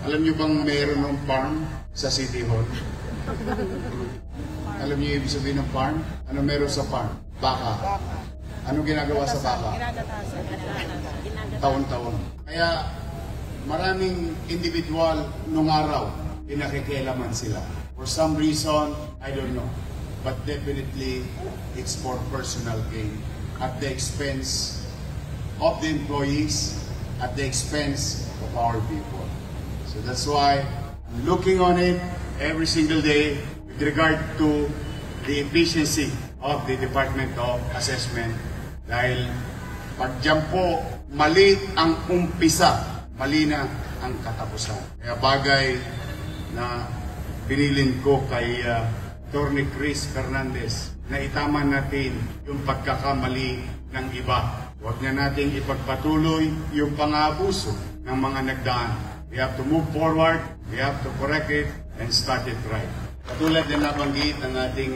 Alam niyo bang mayroon ng farm sa City Hall? Alam niyo ibig sabihin ng farm? Ano meron sa farm? Baka. Ano ginagawa sa baka? Taon-taon. Kaya maraming individual nung araw, pinakikialaman sila. For some reason, I don't know. But definitely, it's for personal gain at the expense of the employees, at the expense of our people. So that's why I'm looking on it every single day with regard to the efficiency of the Department of Assessment. Dahil pag dyan po, mali ang umpisa, mali na ang katapusan. Kaya bagay na binilin ko kay Attorney Chris Fernandez na itama natin yung pagkakamali ng iba. Huwag na nating ipagpatuloy yung pang-aabuso ng mga nagdaan. We have to move forward, we have to correct it, and start it right. Katulad na nabanggit ng ating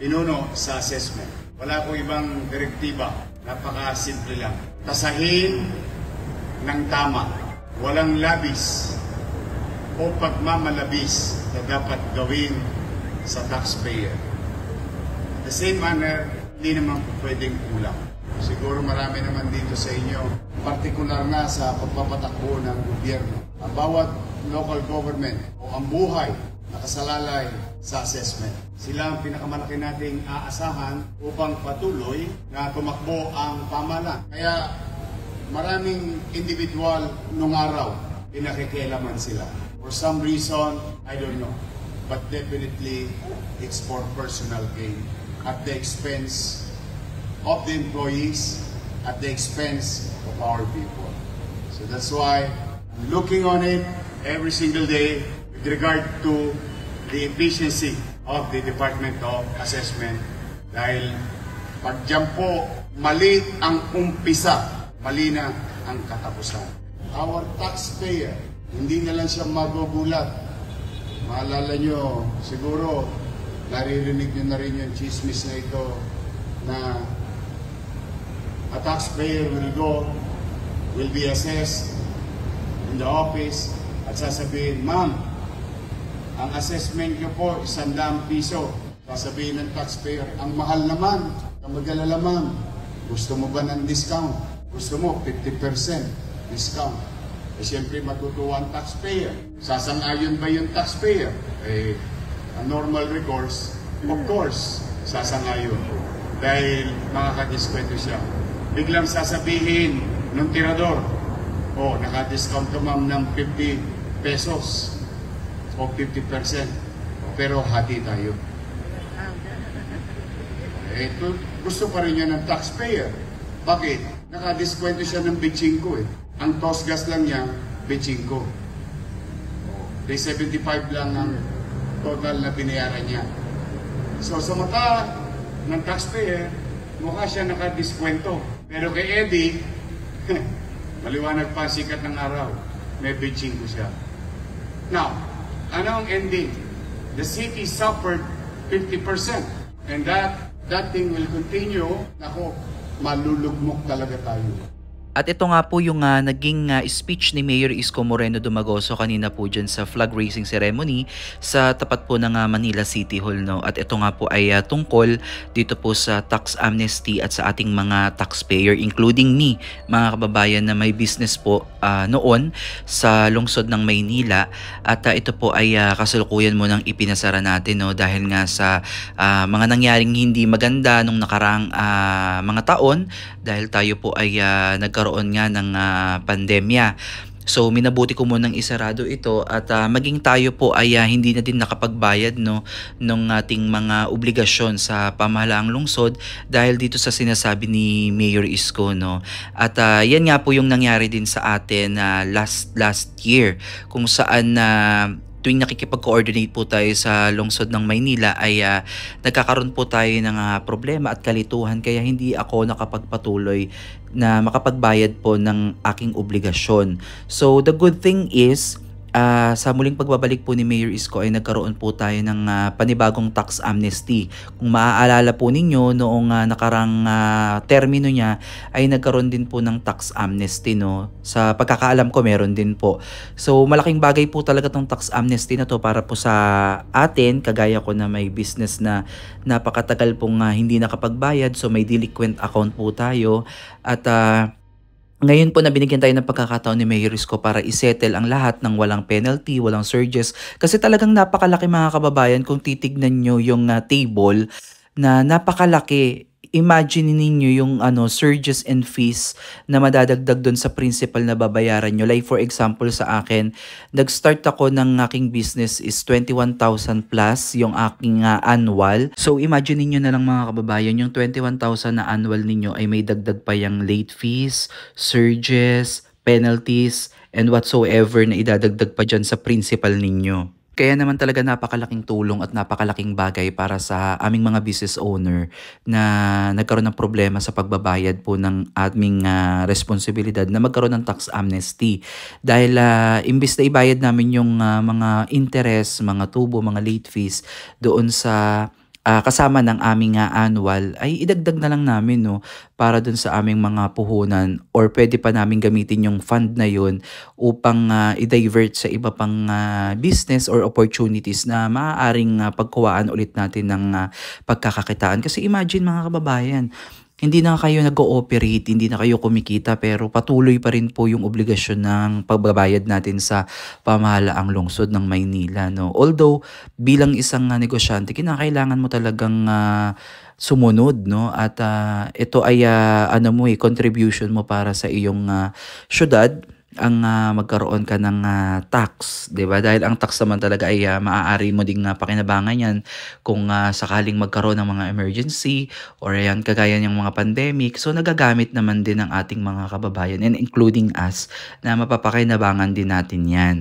pinuno sa assessment. Wala ko ibang direktiba, napaka-simple lang. Tasahin ng tama, walang labis o pagmamalabis na dapat gawin sa taxpayer. The same manner, hindi naman po pwedeng kulang. Siguro marami naman dito sa inyo, partikular na sa pagpapatakbo ng gobyerno. Ang bawat local government o ang buhay nakasalalay sa assessment. Sila ang pinakamalaki nating aasahan upang patuloy na tumakbo ang pamahalaan. Kaya maraming individual nung araw, pinakikialaman sila. For some reason, I don't know. But definitely, it's for personal gain at the expense of the employees, at the expense of our people. So that's why I'm looking on it every single day with regard to the efficiency of the Department of Assessment. Dahil pag dyan po, mali ang umpisa, mali na ang katapusan. Our taxpayer, hindi na lang siya magugulat. Maalala nyo, siguro, naririnig nyo na rin yung chismis na ito na a taxpayer will be assessed in the office at sasabihin, ma'am, ang assessment nyo po, 100 piso. Sasabihin ng taxpayer, ang mahal naman, mag-alala ma'am, gusto mo ba ng discount? Gusto mo 50% discount? Eh siyempre matutuwa ang taxpayer. Sasang-ayon ba yung taxpayer? Eh, a normal recourse, of course, sasang-ayon. Dahil makakadiskwento siya. Biglang sasabihin ng tirador, oh, naka-discount to ma'am ng 50 pesos o 50%. Pero hati tayo. Eh, gusto pa rin yan ng taxpayer. Bakit? Naka-diskwento siya ng 25 eh. Ang tosgas lang niya, 25. Day 75 lang ang total na binayaran niya. So sa mata ng taxpayer, mukha siya naka-diskwento. Pero kay Eddie, maliwanag pa sikat ng araw, may 25 siya. Now, ano ang ending? The city suffered 50%. And that thing will continue. Ako, malulugmok talaga tayo. At ito nga po yung naging speech ni Mayor Isko Moreno Dumagoso kanina po dyan sa flag raising ceremony sa tapat po ng Manila City Hall. No? At ito nga po ay tungkol dito po sa tax amnesty at sa ating mga taxpayer, including me, mga kababayan na may business po noon sa lungsod ng Maynila. At ito po ay kasalukuyan mo nang ipinasara natin, no? Dahil nga sa mga nangyaring hindi maganda nung nakaraang mga taon, dahil tayo po ay nagkaroon nga ng pandemya. So minabuti ko munang isarado ito at maging tayo po ay hindi na din nakapagbayad, no, ng ating mga obligasyon sa pamahalaang lungsod dahil dito sa sinasabi ni Mayor Isko, no. At yan nga po yung nangyari din sa atin last year, kung saan tuwing nakikipag-coordinate po tayo sa lungsod ng Maynila ay nagkakaroon po tayo ng problema at kalituhan, kaya hindi ako nakapagpatuloy na makapagbayad po ng aking obligasyon. So the good thing is Sa muling pagbabalik po ni Mayor Isko ay nagkaroon po tayo ng panibagong tax amnesty. Kung maaalala po ninyo, noong nakarang termino niya ay nagkaroon din po ng tax amnesty, no? Sa pagkakaalam ko meron din po. So malaking bagay po talaga tong tax amnesty na to para po sa atin, kagaya ko na may business na napakatagal pong hindi nakapagbayad, so may delinquent account po tayo at ngayon po na binigyan tayo ng pagkakataon ni Mayor Isko para isettle ang lahat ng walang penalty, walang surges. Kasi talagang napakalaki mga kababayan kung titignan nyo yung table na napakalaki. Imagine ninyo yung surges and fees na madadagdag doon sa principal na babayaran nyo. Like for example sa akin, nag-start ako ng aking business is 21,000 plus yung aking annual. So imagine ninyo na lang mga kababayan, yung 21,000 na annual ninyo ay may dagdag pa yung late fees, surges, penalties, and whatsoever na idadagdag pa dyan sa principal ninyo. Kaya naman talaga napakalaking tulong at napakalaking bagay para sa aming mga business owner na nagkaroon ng problema sa pagbabayad po ng aming responsibilidad na magkaroon ng tax amnesty. Dahil imbis na ibayad namin yung mga interest, mga tubo, mga late fees doon sa kasama ng aming annual, ay idagdag na lang namin, no, para dun sa aming mga puhunan, or pwede pa namin gamitin yung fund na yun upang i-divert sa iba pang business or opportunities na maaaring pagkuhaan ulit natin ng pagkakakitaan. Kasi imagine mga kababayan, hindi na kayo nag-ooperate, hindi na kayo kumikita, pero patuloy pa rin po yung obligasyon ng pagbabayad natin sa pamahalaang lungsod ng Maynila, no? Although bilang isang negosyante, kinakailangan mo talagang sumunod, no? At ito ay contribution mo para sa iyong syudad ang magkaroon ka ng tax, 'di ba? Dahil ang tax naman talaga ay maaari mo ding pakinabangan 'yan kung sakaling magkaroon ng mga emergency or ayan kagaya ng mga pandemic. So nagagamit naman din ng ating mga kababayan and including us na mapapakinabangan din natin 'yan.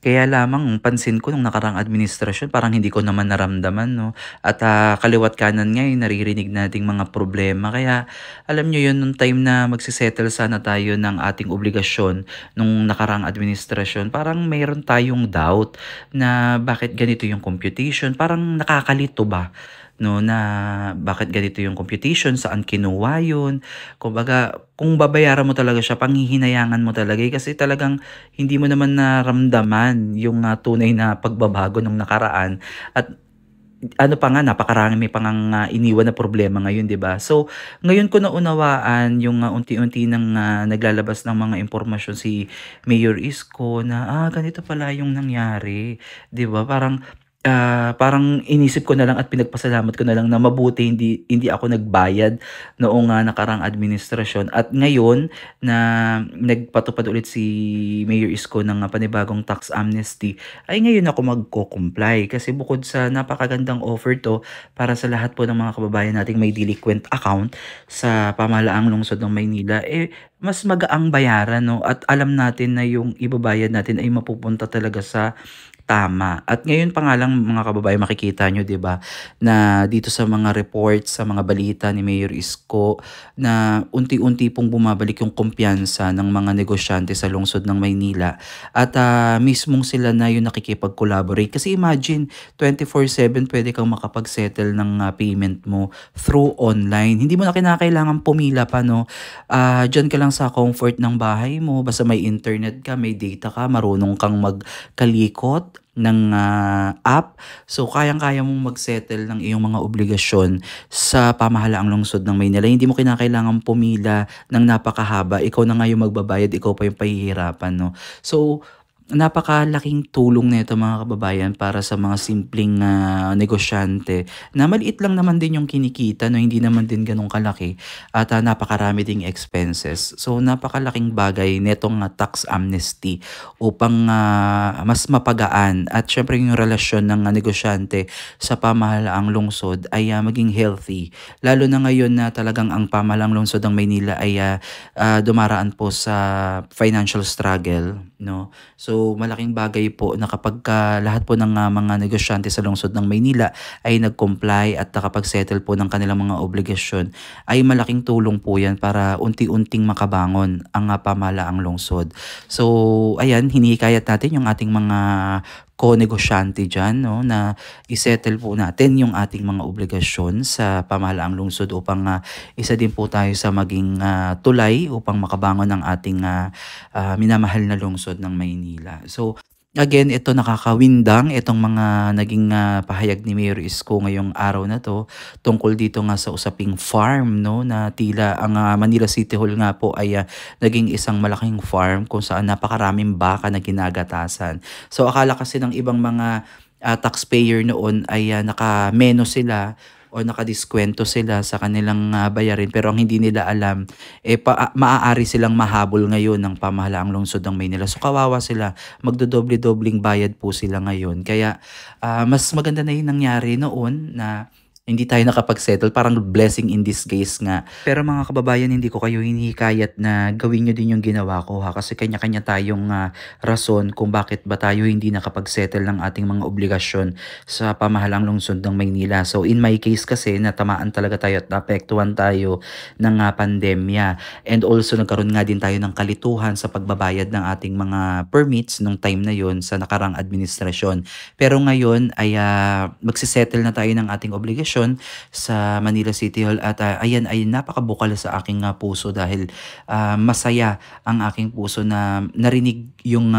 Kaya lamang pansin ko nung nakarang administrasyon parang hindi ko naman naramdaman, no? At kaliwat kanan ngayon naririnig nating mga problema. Kaya alam nyo yun, nung time na magsisettle sana tayo ng ating obligasyon nung nakarang administrasyon, parang mayroon tayong doubt na bakit ganito yung computation. Parang nakakalito ba? No, na bakit ganito yung computation, saan kinuha yun. Kumbaga, kung babayaran mo talaga siya, panghihinayangan mo talaga kasi talagang hindi mo naman naramdaman yung tunay na pagbabago ng nakaraan. At ano pa nga, napakarami pa nga iniwan na problema ngayon, 'di ba? So, ngayon ko naunawaan yung unti-unti nang naglalabas ng mga impormasyon si Mayor Isko na ganito pala yung nangyari, 'di ba? Parang inisip ko na lang at pinagpasalamat ko na lang na mabuti hindi ako nagbayad noong nakarang administrasyon. At ngayon na nagpatupad ulit si Mayor Isko ng panibagong tax amnesty, ay ngayon ako magko-comply. Kasi bukod sa napakagandang offer to para sa lahat po ng mga kababayan nating may delinquent account sa pamahalaang lungsod ng Maynila, mas magaang bayaran, no? At alam natin na yung ibabayad natin ay mapupunta talaga sa tama. At ngayon pa nga lang mga kababayan makikita nyo, 'di ba, na dito sa mga reports, sa mga balita ni Mayor Isko na unti-unti pong bumabalik yung kumpiyansa ng mga negosyante sa lungsod ng Maynila at mismong sila na yung nakikipag-collaborate. Kasi imagine 24/7 pwede kang makapag-settle ng payment mo through online. Hindi mo na kinakailangan pumila pa, no? Diyan ka lang sa comfort ng bahay mo, basta may internet ka, may data ka, marunong kang magkalikot ng app. So, kayang-kaya mong mag-settle ng iyong mga obligasyon sa pamahalaang lungsod ng Maynila. Hindi mo kinakailangan pumila ng napakahaba. Ikaw na nga yung magbabayad, ikaw pa yung pahihirapan, no? So, napakalaking tulong nito mga kababayan para sa mga simpleng negosyante na maliit lang naman din yung kinikita, no, hindi naman din ganun kalaki at napakarami ding expenses. So napakalaking bagay netong tax amnesty upang mas mapagaan at syempre yung relasyon ng negosyante sa pamahalaang lungsod ay maging healthy. Lalo na ngayon na talagang ang pamahalaang lungsod ng Maynila ay dumaraan po sa financial struggle, no. So So malaking bagay po na kapag lahat po ng mga negosyante sa lungsod ng Maynila ay nag-comply at nakapag-settle po ng kanilang mga obligasyon, ay malaking tulong po yan para unti-unting makabangon ang pamahalaang lungsod. So ayan, hinihikayat natin yung ating mga ko-negosyante dyan, no, na isettle po natin yung ating mga obligasyon sa pamahalaang lungsod upang isa din po tayo sa maging tulay upang makabangon ng ating minamahal na lungsod ng Maynila. So again, ito nakakawindang itong mga naging pahayag ni Mayor Isko ngayong araw na to tungkol dito nga sa usaping farm, no, na tila ang Manila City Hall nga po ay naging isang malaking farm kung saan napakaraming baka na ginagatasan. So akala kasi ng ibang mga taxpayer noon ay nakameno sila o nakadiskwento sila sa kanilang bayarin, pero ang hindi nila alam maaari silang mahabol ngayon ng pamahalaang lungsod ng Maynila. So kawawa sila, magdodoble-dobling bayad po sila ngayon. Kaya mas maganda na yung nangyari noon na hindi tayo nakapag-settle, parang blessing in disguise nga. Pero mga kababayan, hindi ko kayo hinihikayat na gawin nyo din yung ginawa ko, ha, kasi kanya-kanya tayong rason kung bakit ba tayo hindi nakapag-settle ng ating mga obligasyon sa pamahalang lungsod ng Maynila. So in my case kasi, natamaan talaga tayo at naapektuhan tayo ng pandemya. And also nagkaroon nga din tayo ng kalituhan sa pagbabayad ng ating mga permits nung time na yon sa nakarang administrasyon. Pero ngayon ay magsisettle na tayo ng ating obligasyon sa Manila City Hall at ayan ay napakabukal sa aking puso dahil masaya ang aking puso na narinig yung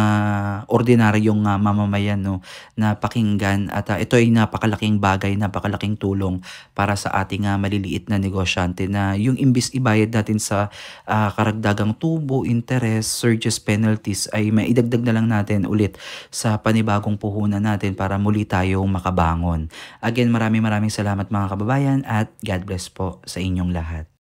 ordinaryong mamamayan, no, na pakinggan at ito ay napakalaking bagay, napakalaking tulong para sa ating maliliit na negosyante na yung imbis ibayad natin sa karagdagang tubo, interest, surges, penalties ay maidagdag na lang natin ulit sa panibagong puhunan natin para muli tayong makabangon. Again, maraming salamat mga kababayan at God bless po sa inyong lahat.